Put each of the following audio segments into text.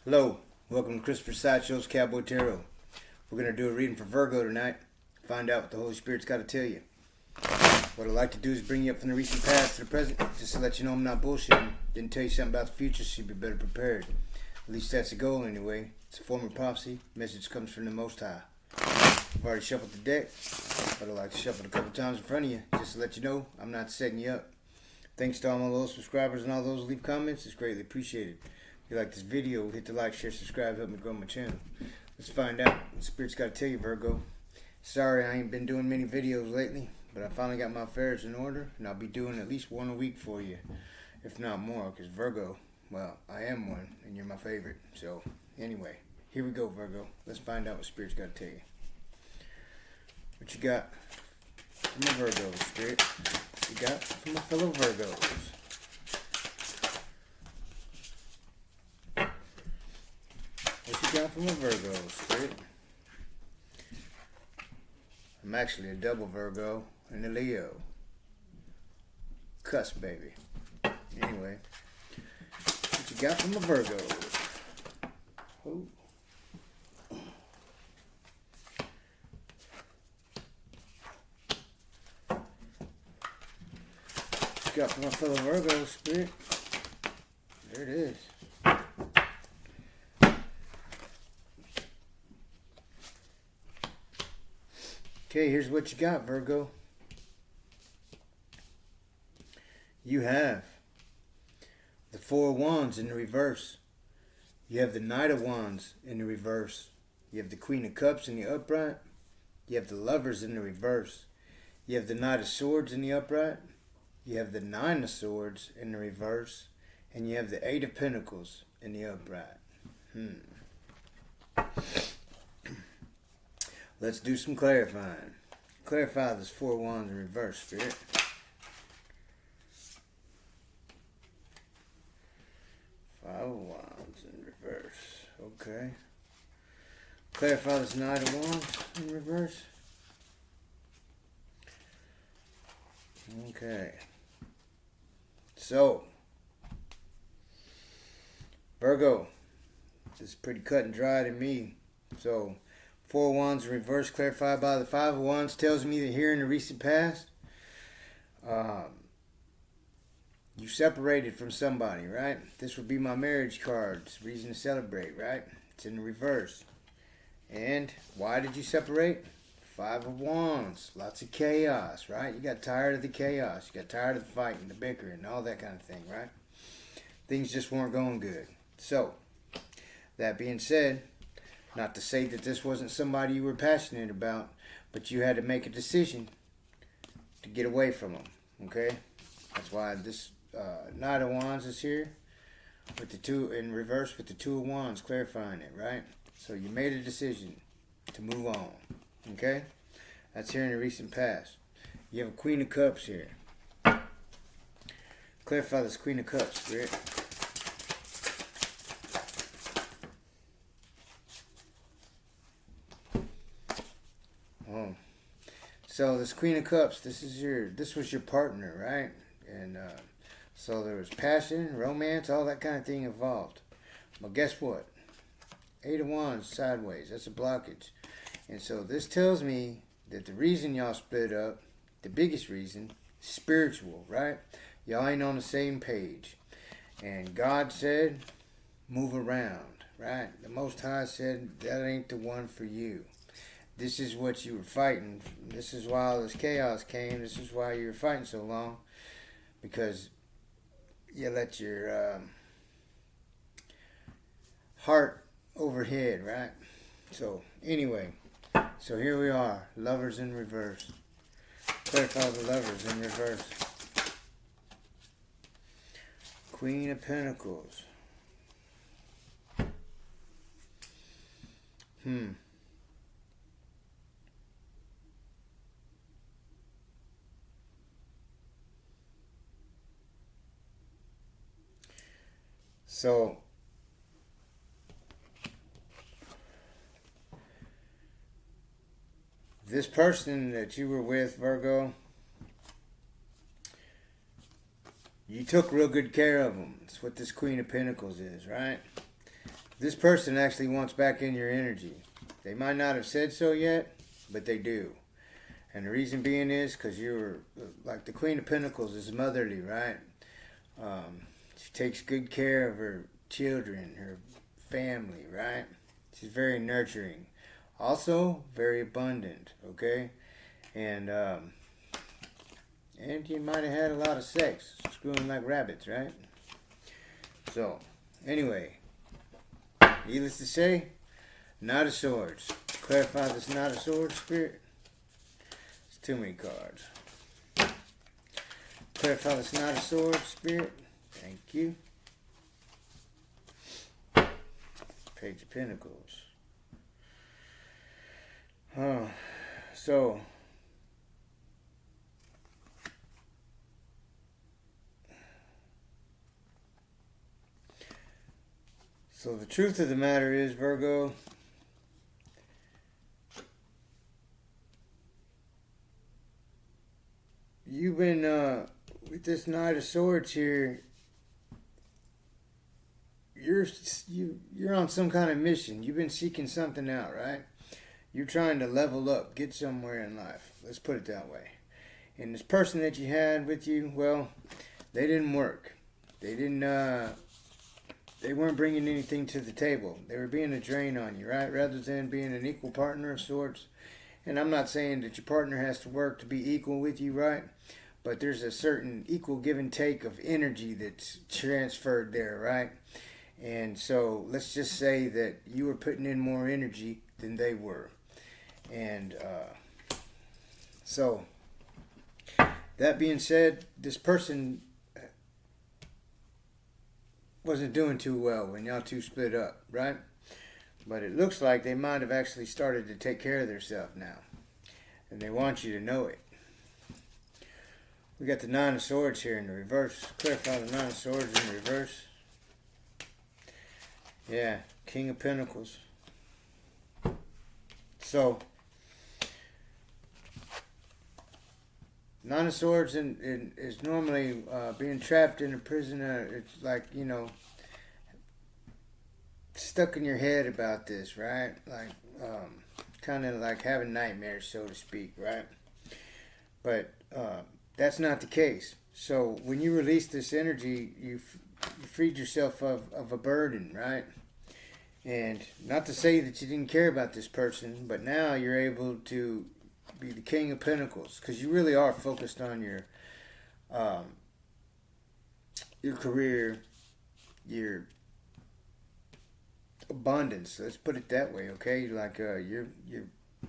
Hello, welcome to Christopher Sideshow's Cowboy Tarot. We're going to do a reading for Virgo tonight. Find out what the Holy Spirit's got to tell you. What I'd like to do is bring you up from the recent past to the present, just to let you know I'm not bullshitting. Didn't tell you something about the future, so you'd be better prepared. At least that's the goal anyway. It's a form of prophecy. Message comes from the Most High. I've already shuffled the deck, but I'd like to shuffle it a couple times in front of you, just to let you know I'm not setting you up. Thanks to all my loyal subscribers and all those who leave comments. It's greatly appreciated. If you like this video, hit the like, share, subscribe, help me grow my channel. Let's find out what the Spirit's got to tell you, Virgo. Sorry I ain't been doing many videos lately, but I finally got my affairs in order, and I'll be doing at least one a week for you, if not more, because Virgo, well, I am one, and you're my favorite. So, anyway, here we go, Virgo. Let's find out what Spirit's got to tell you. What you got from a Virgo, Spirit? What you got from my fellow Virgos? What you got from a Virgo, Spirit? I'm actually a double Virgo and a Leo. Cuss, baby. Anyway, what you got from a Virgo? Oh. What you got from my fellow Virgo, Spirit? There it is. Okay, here's what you got, Virgo. You have the Four of Wands in the reverse. You have the Knight of Wands in the reverse. You have the Queen of Cups in the upright. You have the Lovers in the reverse. You have the Knight of Swords in the upright. You have the Nine of Swords in the reverse. And you have the Eight of Pentacles in the upright. Let's do some clarifying. Clarify this Four of Wands in reverse, Spirit. Five of Wands in reverse. Okay. Clarify this Knight of Wands in reverse. Okay. So, Virgo, this is pretty cut and dry to me. So, Four of Wands in reverse, clarified by the Five of Wands, tells me that here in the recent past, you separated from somebody, right? This would be my marriage card. It's a reason to celebrate, right? It's in the reverse. And why did you separate? Five of Wands. Lots of chaos, right? You got tired of the chaos. You got tired of the fighting, the bickering, all that kind of thing, right? Things just weren't going good. So, that being said, not to say that this wasn't somebody you were passionate about, but you had to make a decision to get away from them, okay? That's why this Knight of Wands is here with the two in reverse with the Two of Wands, clarifying it, right? So you made a decision to move on, okay? That's here in the recent past. You have a Queen of Cups here. Clarify this Queen of Cups, Spirit. So this Queen of Cups, this was your partner, right? And so there was passion, romance, all that kind of thing involved. But guess what? Eight of Wands sideways. That's a blockage. And so this tells me that the reason y'all split up, the biggest reason, spiritual, right? Y'all ain't on the same page. And God said, move around, right? The Most High said, that ain't the one for you. This is what you were fighting. This is why all this chaos came. This is why you were fighting so long. Because you let your heart overhead, right? So, anyway. So here we are. Lovers in reverse. Clarify the Lovers in reverse. Queen of Pentacles. So, this person that you were with, Virgo, you took real good care of them. That's what this Queen of Pentacles is, right? This person actually wants back in your energy. They might not have said so yet, but they do. And the reason being is because you're like the Queen of Pentacles is motherly, right? She takes good care of her children, her family, right? She's very nurturing. Also, very abundant, okay? And you might have had a lot of sex, screwing like rabbits, right? So, anyway, needless to say, Knight of Swords. Clarify this Knight of Swords, Spirit. It's too many cards. Clarify this Knight of Swords, Spirit. Thank you. Page of Pentacles. So the truth of the matter is, Virgo, you've been with this Knight of Swords here. You're on some kind of mission. You've been seeking something out, right? You're trying to level up, get somewhere in life. Let's put it that way. And this person that you had with you, well, they didn't work. They weren't bringing anything to the table. They were being a drain on you, right? Rather than being an equal partner of sorts. And I'm not saying that your partner has to work to be equal with you, right? But there's a certain equal give and take of energy that's transferred there, right? And so let's just say that you were putting in more energy than they were. And so that being said, this person wasn't doing too well when y'all two split up, right? But it looks like they might have actually started to take care of themselves now. And they want you to know it. We got the Nine of Swords here in the reverse. Clarify the Nine of Swords in the reverse. Yeah, King of Pentacles. So, Nine of Swords is normally being trapped in a prison. It's like, you know, stuck in your head about this, right? Like, kind of like having nightmares, so to speak, right? But that's not the case. So when you release this energy, you freed yourself of a burden, right? And not to say that you didn't care about this person, but now you're able to be the King of Pentacles, because you really are focused on your career, your abundance. Let's put it that way, okay? Like you're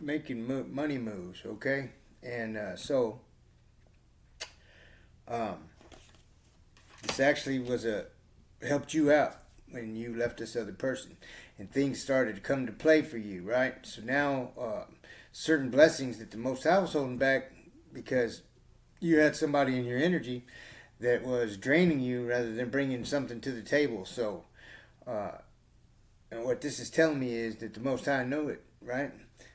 making money moves, okay? And so this actually helped you out when you left this other person, and things started to come to play for you, right? So now certain blessings that the Most High was holding back because you had somebody in your energy that was draining you rather than bringing something to the table. So and what this is telling me is that the Most High knew it, right?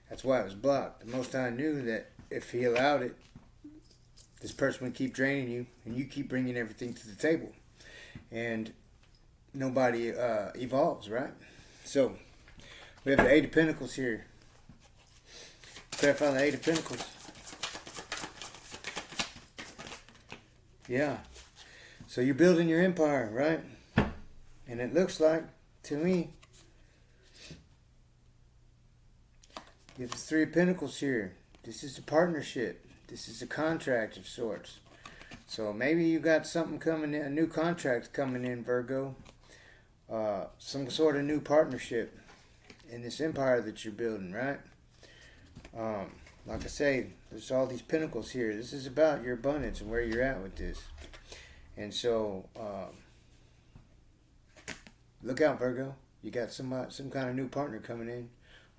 That's why it was blocked. The Most High knew that if he allowed it, this person would keep draining you, and you keep bringing everything to the table. And nobody evolves, right? So, we have the Eight of Pentacles here. Clarify the Eight of Pentacles. Yeah. So you're building your empire, right? And it looks like, to me, you have the Three of Pentacles here. This is a partnership. This is a contract of sorts. So maybe you got something coming in, a new contract coming in, Virgo. Some sort of new partnership in this empire that you're building, right? Like I say, there's all these pentacles here. This is about your abundance and where you're at with this. And so, look out, Virgo. You got some kind of new partner coming in,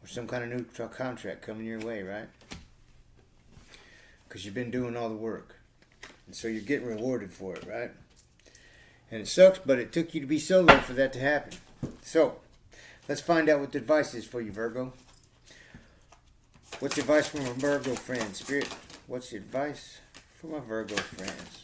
or some kind of new contract coming your way, right? Because you've been doing all the work. And so you're getting rewarded for it, right? And it sucks, but it took you to be solo for that to happen. So, let's find out what the advice is for you, Virgo. What's the advice from a Virgo friend, Spirit? What's the advice from my Virgo friends?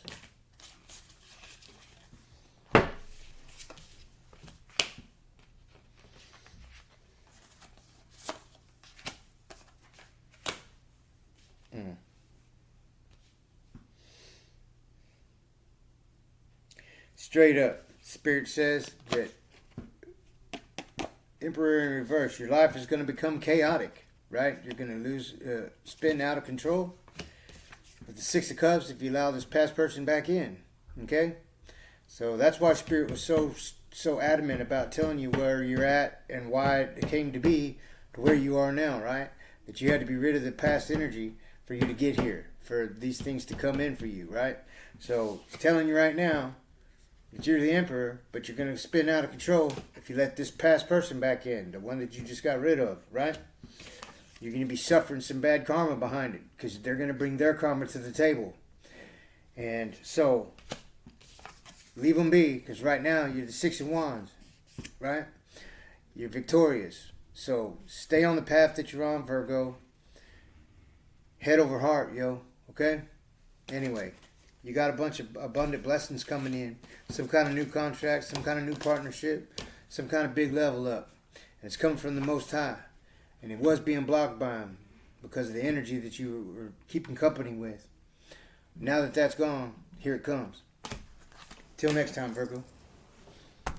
Straight up, Spirit says that Emperor in reverse, your life is going to become chaotic, right? You're going to spin out of control. With the Six of Cups, if you allow this past person back in, okay? So that's why Spirit was so adamant about telling you where you're at and why it came to be to where you are now, right? That you had to be rid of the past energy for you to get here, for these things to come in for you, right? So it's telling you right now that you're the Emperor, but you're going to spin out of control if you let this past person back in, the one that you just got rid of, right? You're going to be suffering some bad karma behind it because they're going to bring their karma to the table. And so, leave them be, because right now you're the Six of Wands, right? You're victorious. So, stay on the path that you're on, Virgo. Head over heart, yo, okay? Anyway, you got a bunch of abundant blessings coming in. Some kind of new contract, some kind of new partnership, some kind of big level up. And it's coming from the Most High. And it was being blocked by him because of the energy that you were keeping company with. Now that that's gone, here it comes. Till next time, Virgo.